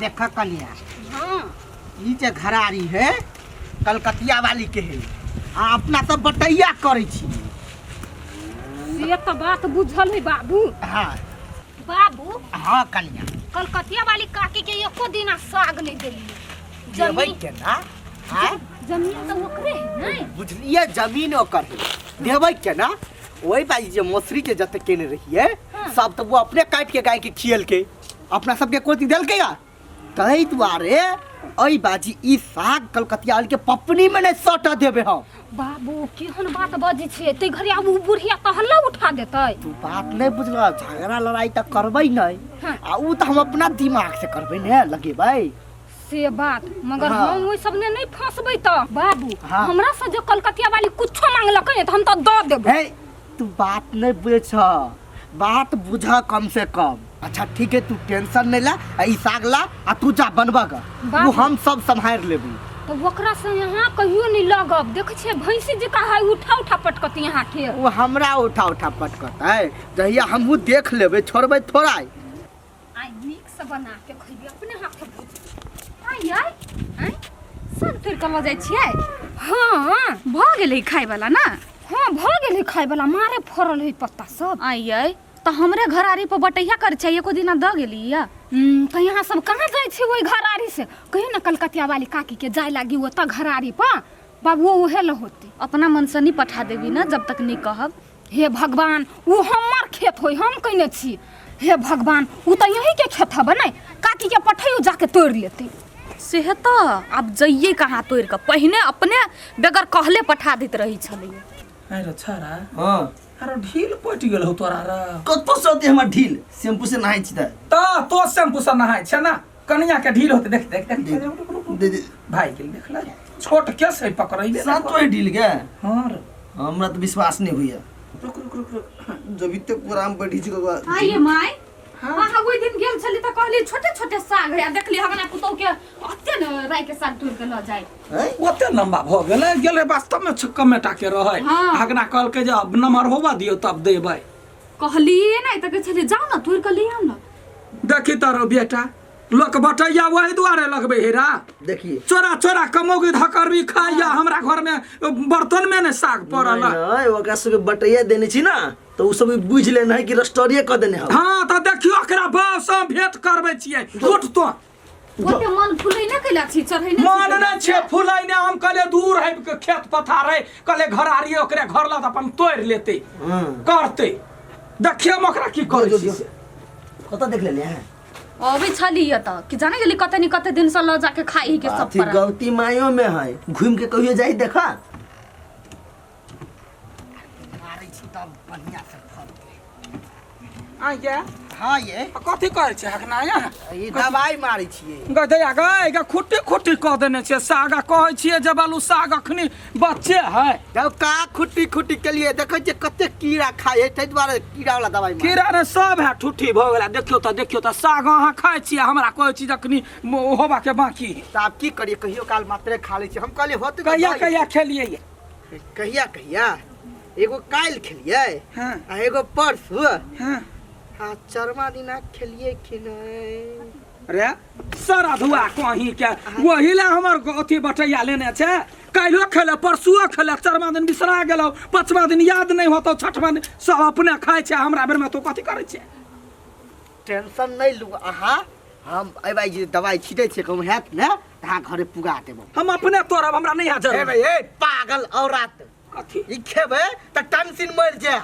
देखा कलिया हाँ ई जे घरारी है कलकतिया वाली के है आ अपना सब बटैया करे छी ये तो बात बुझल है बाबू। हाँ बाबू हाँ कलिया कलकतिया वाली काकी के एको दिन साग नहीं देली। देबै केना हाँ जमीन तो ओकरे है नहीं बुझलिए जमीन ओकर है देबै केना वही बाजी जे मौसरी के जते केने रहिए हाँ। सब तो वो अपने काट के गाय के खियल के अपना सबके कोती देल के तही दुआरे अई बाजी ई साग कलकतिया वाली के पपनी में नहीं सटा देबे हम। बाबू केहन बात बजी छे ते घरे आबू बुढ़िया तो हल्ला उठा देतै। तू बात नहीं बुझला झगड़ा लड़ाई तक करबै नहीं हाँ। आ उ त हम अपना दिमाग से करबै ने लगेबै से बात मगर हाँ। हम ओइ सबने नहीं फंसबै त बाबू हाँ। हमरा से जो कलकतिया वाली कुछो मांगलकै त हम त द देबै। हे तू बात नहीं बुझ बात बुझा कम से कम। अच्छा ठीक है तू टेंशन नहीं ला ई साग ला आ तू जा बनबा ग बाबू। वो हम सब संभाल लेबै तो ओकरा से यहाँ कहियो नहीं लगब देख छे भैंसी जी का है उठा उठा पटकत यहाँ ठे। वो हमरा उठा उठा पटकत है जहिया हमहू देख लेबै छोड़बै थोड़ा आई नीक से बना के खइबे अपने हाथ भूज। आई आई सब तोड़ के ल जाय छियै। हां भ गेलै खाय वाला ना। हां भ गेलै खाय वाला मारे फरल है पत्ता सब। आइयै तो हमरे घरारी पर बटैया कर छै एको दिना द गेलिया। तो यहाँ सब कहाँ जाय छे ओइ घरारी से कहियो ना कलकतिया वाली काकी के जाय लागी ओ त घरारी पर बाबू ओहे ल होती अपना मन से नहीं पठा देबी ना जब तक नहीं कहब। हे भगवान वो हमार खेत होई हम कइने छी। हे भगवान वो त यही के खेत है बने काकी के पठैयो जाके तोड़ लेते। से तो अब जइए कहाँ तोड़ के पहिने अपने बेगर कहले पठा देत रही छलिए। अरे छारा हां अरे ढील पटि गेल हो तोरा रे कतो सते हमर ढील शैम्पू से नहाई छी त तो शैम्पू से नहाय छ ना कनिया के ढील होते देख देख देख दे दे भाई के देख ले छोट के से पकड़इबे साथ तो ढील के हां रे हमरा तो विश्वास नहीं हुई रुक रुक रुक रुक जब इतने पुराम बैठी छी आइए माय हां ओइ दिन गेल छली त कहली छोटे छोटे साग है देखली हमरा पुतौ के अत्ते न राय के साग तोड़ के ल जाय। ओते लंबा भ गेले वास्तव में कमेटा के रहै हाँ। हगना कहल के जब नंबर होबा दियो तब देबै कहली नहीं त के छली जाओ ना तोड़ के ले आउ ना। देखी तारो बेटा लोक बटैया वही दुआरे लगबे हेरा देखिए चोरा चोरा कमोगी धकरबी खाइया हमरा घर में बर्तन में ने साग पड़ल नहीं ओकरा सबके बटैया देने छी ना तो उ सब बुझ लेना है कि रस्टोरिये क देने हो। हाँ तो देखियो ओकरा बाप से भेंट करबे छियै उठ तो ओते मन फुलै न कैला छी चढ़ै न मन न छे फुलाई ने हम कहले दूर है के खेत पथार है कहले घरारी ओकरे घर ला अपन तोड़ लेते करते देखियो ओकरा की करै छी कत देख लेले हैं अबे छलिए त कि जाने गेली कते दिन से ल जाके खाई के सब पर गलती मायो में है घूम के कहियो जाई देखा मारै छी तब बढ़िया से फल आ ये हां ये कथि कहै छै हकनाया ई दवाई मारै छियै गदैया गै ग खुट्टी खुट्टी क देने छै साग कहै छियै जे बालू साग अखनी बच्चे है जब का खुट्टी खुट्टी के लिए देखै जे कते कीड़ा खाय छै द्वारे कीड़ा वाला दवाई मारै कीड़ा ने सब है ठुठी भ गेला देखियो त साग अहाँ खाइ छियै हमरा कहै छी जखनी होबा के बाकी साहब की करिए कहियो काल मात्रे खा लै छी हम कहले होत कहिया खेलिए कहिया एगो काल खेलिए हां आ एगो परसू हां हाँ चरमा दिना खेलिए कि नहीं रे सारा धुआ कहीं के वही ला हमर अथी बटैया लेने छै काल्हियो खेले परसुओ खेले चरमा दिन बिसरा गेलौ पांचवा दिन याद नहीं होतो छठवा दिन सब अपने खाइ छै हमरा बेर में तो कथि करै छै टेंशन नहीं लू अहाँ हम अबै जे दवाई छिटै छै कहूँ हैत ने अहाँ घरे पुगा देबो हम अपने तोरब हमरा नहीं हाजर ए भाई ए पागल औरत कथि ई खेबे त टेंशन मर जाए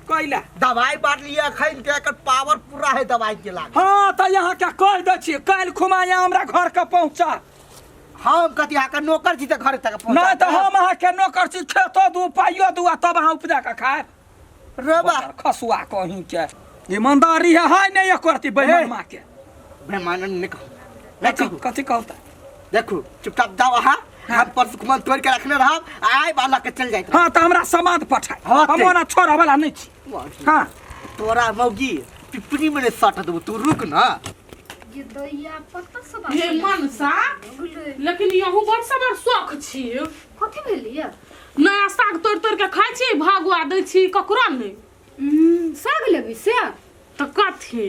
कइला दवाई बांट लिया खैन के एकर पावर पूरा है दवाई के लाग हां त यहाँ के कह दै छी काल खुमाया हमरा घर के पहुंचा हम कथि अहाँ के नौकर छी त घर तक पहुंचा नहीं तो हम अहाँ के नौकर छी खेतो दू पाइयो दू तब अहाँ उपजा के खाए रेबा खसुआ कहीं के ईमानदारी है हाय नहीं करती बेईमान मां के बेईमान नहीं कहू कथि कहता देखो चुपचाप जाओ अहाँ हम परसु कुमन तोड़ के रखने रहब आइ बाला के चल जाइत हाँ तो हमरा समाद पठाए हाँ, हम ओना छोड़ा वाला नहीं छी हाँ तोरा मौगी पिपनी में सट देबो तू रुक ना ये दैया पत्ता सब हे मनसा लेकिन यहू बड़ सबर शौक छी कथि भेलिए नया साग तोड़ तोड़ के खाइ छी भागुआ दै छी ककरा नहीं साग लेबी से तो कथी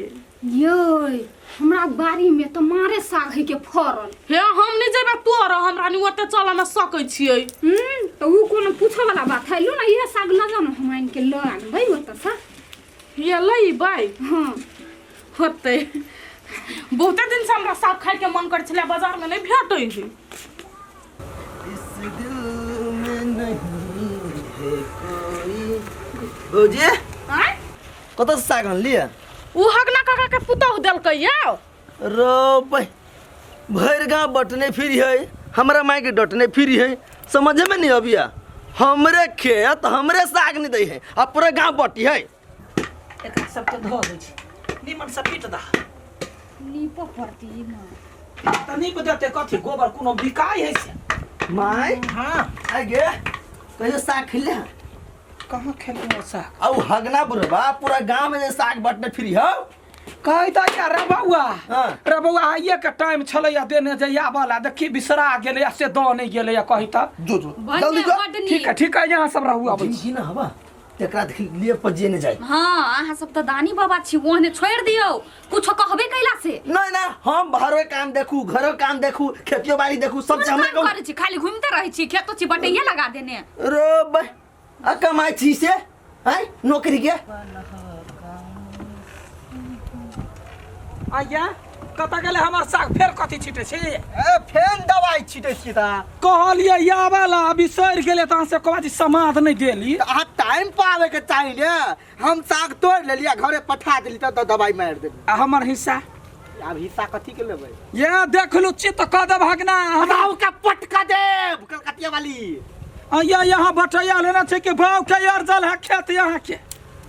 योय हमरा बाड़ी में तो मारे साग है के फरल। हे हम नहीं जेबे तोर हमरा नहीं ओते चल न सकै छियै। तो उ कोनो पूछे वाला बात है लो ना ये साग लगा ना हम इनके ल आनबै ओत सा। ये लई बाई हां होते बहुते दिन से हमरा साग खाए के मन कर छले बाजार में नहीं भेटै है। इस दिल में नहीं है कोई भौजी आय कत साग लिया उ हगना काका के पुतौ देलकै या रो भाई भर गाँव बटने फिरी है हमारा माई के डटने फिरी है समझ में नहीं अबिया हमरे खेत हमरे साग नहीं दे है अब पूरा गाँव बटी है एकरा सबके धो दै छी निमन से पीट दा लीपो पड़ती ना। तनी बदते कथी गोबर कोनो बिकाय है से माई हां आगे कहियो साग खिले कहां खेलबो साग अब हगना बुरबा पूरा गाँव में जे साग बटने फिरी हो कहि दा या रे बौआ हाँ। रे बौआ आइए के टाइम छलै या देने जइया वाला देखी बिसरा गेलै से द नहीं गेलै या कहि त जो जल्दी जो ठीक है यहाँ सब रहू आबै जी ना हवा तेकरा देख लिए पजे ने जाए हाँ अहाँ सब तो दानी बाबा छी ओहने छोड़ दियो कुछो कहबे कैला से। नहीं ना हम बाहरो काम देखू घरो काम देखू खेतियो बाड़ी देखू सब हमरे काम करे छी खाली घूमते रहे छी खेतो छी बटैया लगा देने। रो भाई आ कमाई छी से हैं नौकरी के आइया कत गेलै हमर साग फेर कथी छिटे छी ए फेन दवाई छिटे छी ता कहलिए या वाला बिसर गेलै त से कबाजी समाद नहीं देली आ टाइम पावे के चाहिए ने हम साग तोड़ लेलिया घरे पठा देली त दवाई मार देली। आ हमर हिस्सा अब हिस्सा कथी के लेबै ये देख लू चित क दे भगना हटाओ का पटका देब कलकतिया वाली। आइया यहाँ बटैया लेना छै कि भाव के अर्जल है खेत यहाँ के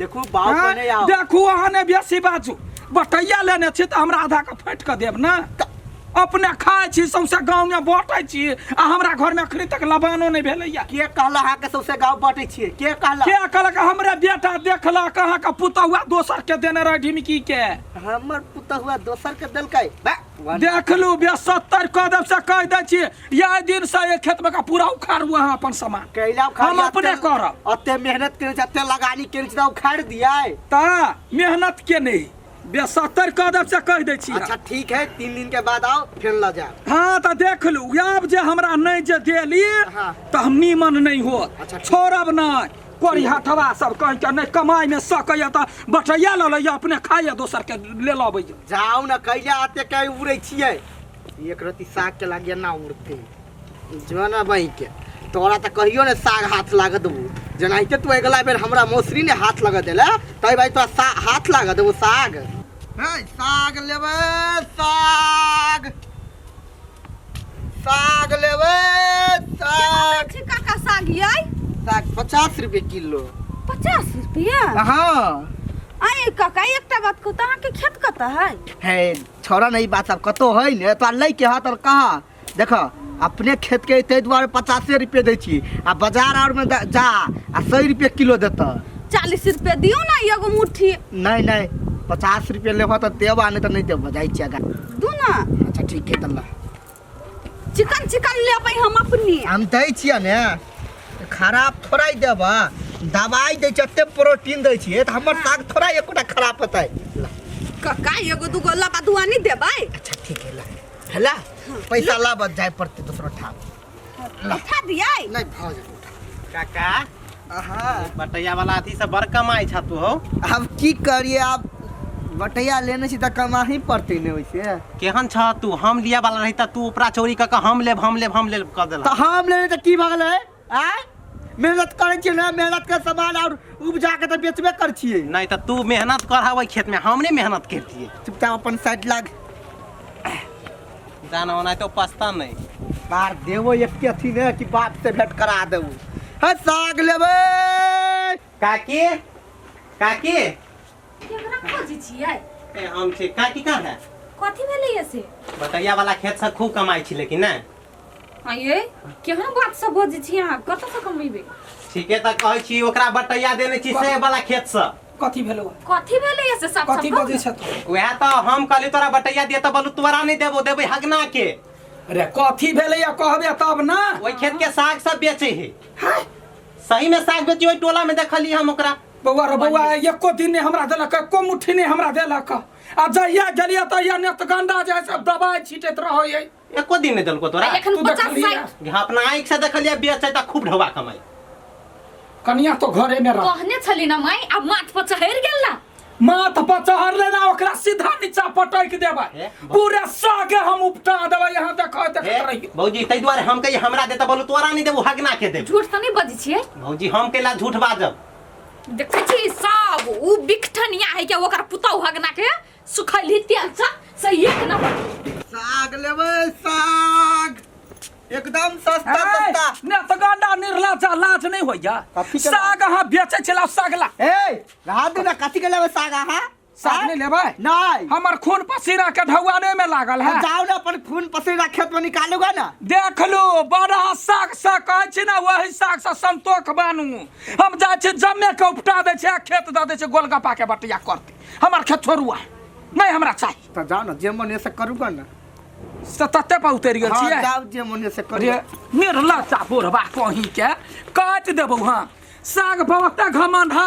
देखू बाप हाँ? बने आओ देखू अहाँ ने बेसी बाजू बटैया लेने छी त हमरा आधा के फाटि के देब ना अपने खाए छी सौंसे गाँव में बाँटै छी आ हमरा घर में अखनी तक लबानो नहीं भेलैया के कहला अहाँ के सबसे गाँव बांटे छिए के कहला के कहलक हमरे बेटा देखला कहाँ का पुतहुआ दोसर के देने रह ढिमकी के हमर पुतहुआ दोसर के देलकै देख लू 70 कदम से कह दै छी यह दिन से ये खेत में का पूरा उखाड़ हुआ है अपन सामान कैला हम अपने करब अते मेहनत करे छी अते लगानी करे छी त उखाड़ दियै ता मेहनत के नहीं 70 कदम से कह दै छी। अच्छा ठीक है 3 दिन के बाद आओ फिर ल जाओ। हाँ तो देख लू अब जे हमरा नहीं जे देली हाँ। तो हम नीमन नहीं हो अच्छा, ठीक। छोड़ब नहीं कोरी हटवा सब कह के नहीं कमाई में सकैया तो बटैया ल लैया अपने खाइया दोसर के ले लबै जाओ ना कैला आते के उड़ै छियै एक रति साग के लागिया ना उड़ते जवाना बई के तोरा त कहियो ने साग हाथ लाग देबू जनाइते तू अगला बेर हमरा मौसरी ने हाथ लगा देला तै भाई तो हाथ लगा देबू साग है साग लेबे साग साग लेबे साग काका साग यई साग 50 रुपए किलो 50 रुपया। हाँ अरे काका एकटा बात को तहाँ के खेत कत है छोड़ा नहीं बात सब कतो है ने तो लै के हाथ और कहा देखो अपने खेत के ते द्वारे 50 रुपए दै छी आ बाजार और में जा आ 100 रुपए किलो देता 40 रुपया दियो ना एगो मुट्ठी। नहीं नहीं 50 रुपए लेबा तो देबा नहीं तो नहीं देबा जाई छी आगा दू ना अच्छा ठीक है तल्ला चिकन चिकन लेबै हम अपनी हम दै छियै ने खराब थोड़ा ही देबा दवाई दै छी एते प्रोटीन दै छी त हमर साग थोड़ा एकोटा खराब होतै काका एगो दूगो लबा दुआ नहीं देबै। अच्छा ठीक है ला हला पैसा ला बच जाए पड़ते दूसरा ठाम उठा दियै नहीं भाव जा काका हाँ बटैया वाला अथी से बड़ कमाई छ तू हो अब की करिए आप बटैया लेने छी त कमा ही पड़ते ने वैसे केहन छ तू हम लिया वाला रही त तू ऊपरा चोरी क के हम लेब क देला तो हम लेने त की भगल है आ मेहनत करे छी ना मेहनत के सामान और उपजा के त बेचबे कर छिए नहीं त तू मेहनत करहावे खेत में हमने मेहनत करतिए चुपचाप अपन साइड लाग जाना होना तो पछता नहीं बार देवो एक के थी ने कि बाप से भेंट करा देबू है साग लेबे काकी काकी केकरा खोजै छियै ए हम छे काकी कहाँ है कथी भेलै से बटैया वाला खेत से खूब कमाई छी लेकिन ना आये केहन बात सब बजै छी अहाँ कत से कमेबै ठीके त कहै छी ओकरा बटैया देने छी से वाला खेत से कथी भेलो कथी भेलै से सब कथी बजै छ तू वह तो हम कहली तोरा बटैया दिए त बोलू तोरा नहीं देबो देबै हगना के अरे कथी भेलै या कहबे तब ना ओई खेत के साग सब बेचे है सही में साग बेची ओई टोला में देखली हम ओकरा बौआ रे बौआ एको दिन नहीं हमरा देलक एको मुट्ठी नहीं हमरा देलक आ जहिया गेलिए तहिया नेत गंडा जैसे दवाई छीटैत रहै है एको दिन नहीं दलको तोरा एखन तू 50 देखलियै? साइड हाँ, अपना आँख से देखलिए बेचे त खूब ढवा कमाई। कनिया तो घरे में रह कहने छली ना माई अब माथ पर चढ़ गेल ना माथ पर चढ़ले ना ओकरा सीधा नीचा पटक देबै ए, पूरे सागे हम उपटा देबै यहाँ देखत रहिए भौजी तै द्वारे हम कही हमरा दे त बोलू तोरा नहीं देबू हगना के देबू। झूठ तो नहीं बजी छिए भौजी हम केला झूठ बाजब। देखै छी सब उ बिकठनिया है के ओकर पुतौ हगना के सुखैली तेल से एक नंबर साग लेबै साग एकदम सस्ता सस्ता। ने तो गंडा निर्ला जा लाज नहीं होइया कथी के साग अहाँ बेचै छला सागला ए रहा दे ना कथी के लेबै साग अहाँ साग नहीं लेबै नहीं हमर खून पसीना के ढौआने में लागल है जाओ ना अपन खून पसीना खेत में निकालूगा ना। देख लो बड़ा साग से कहै छी ना वही साग से संतोष बानू हम जाइ छी जम्मे के उपटा दै छै खेत दऽ दै छै गोलगप्पा के बटिया करते हमर खेत छोड़ुआ नहीं हमरा चाहिए तो जाओ ना जे मन से करूगा ना। तत्ते पर उतरि गेल हाँ, छियै जाओ जे मन से अरे करू। निर्ला चा बोरबा कहीं के काट देबौ हाँ साग बहुते घमंड है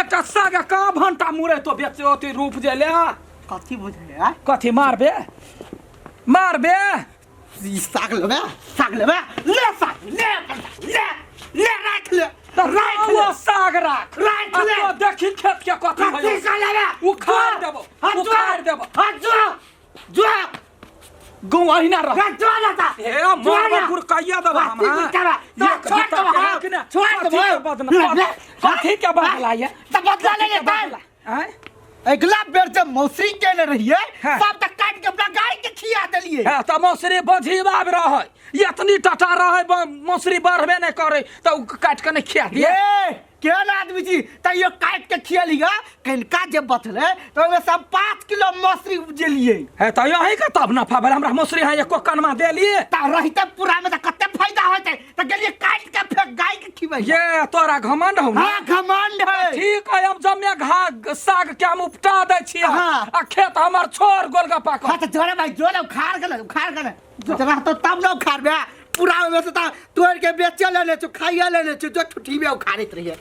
एकटा साग का भंटा मुरे तो बेचे ओते रूप जे ले कथी बुझे आ कथी मारबे मारबे ई साग लेबै ले साग ले राख ले तो राख ले साग राख राख ले। आ तो देखी खेत के कथी कथी होय का लेबै उखाड़ देबो उखाड़ देबो जो गौ अहिना रह जो लेता ए मार गुर कहिया देबो हम कथी के बदला ये तो बदला ले लेता हैं अगला बेर जब मौसरी केने रहिए हाँ। सब तक काट के अपना गाय के खिया देलिए। है त मौसरी बझीबाब रहै इतनी टटा रहै मौसरी बढ़बे नहीं करे तो काट के नहीं खिया दिए ये केहन आदमी छी तैयो काट के खियलिया कनिका जे बचले तो ओमे सब 5 किलो मौसरी उपजेलिए। है त यही के तब नफा भेल हमरा मौसरी है एको कनमा देलिए ता रहिते पूरा में त कते फायदा होते त गेलिए काट के फेर गाय के खिबै। ये तोरा घमंड हौ ना हां घमंड है। ठीक है अब जम्मे घा साग के हम उपटा दै छियै हाँ। आ खेत हमर छोड़ गोलगप्पा हां कर त जोरे भाई जोरे उखाड़ के जरा तो तब न उखाड़ बे पूरा में से तोड़ के बेचे लेने छो खाइए लेने छो जो ठुठी में उखाड़ित रहिए।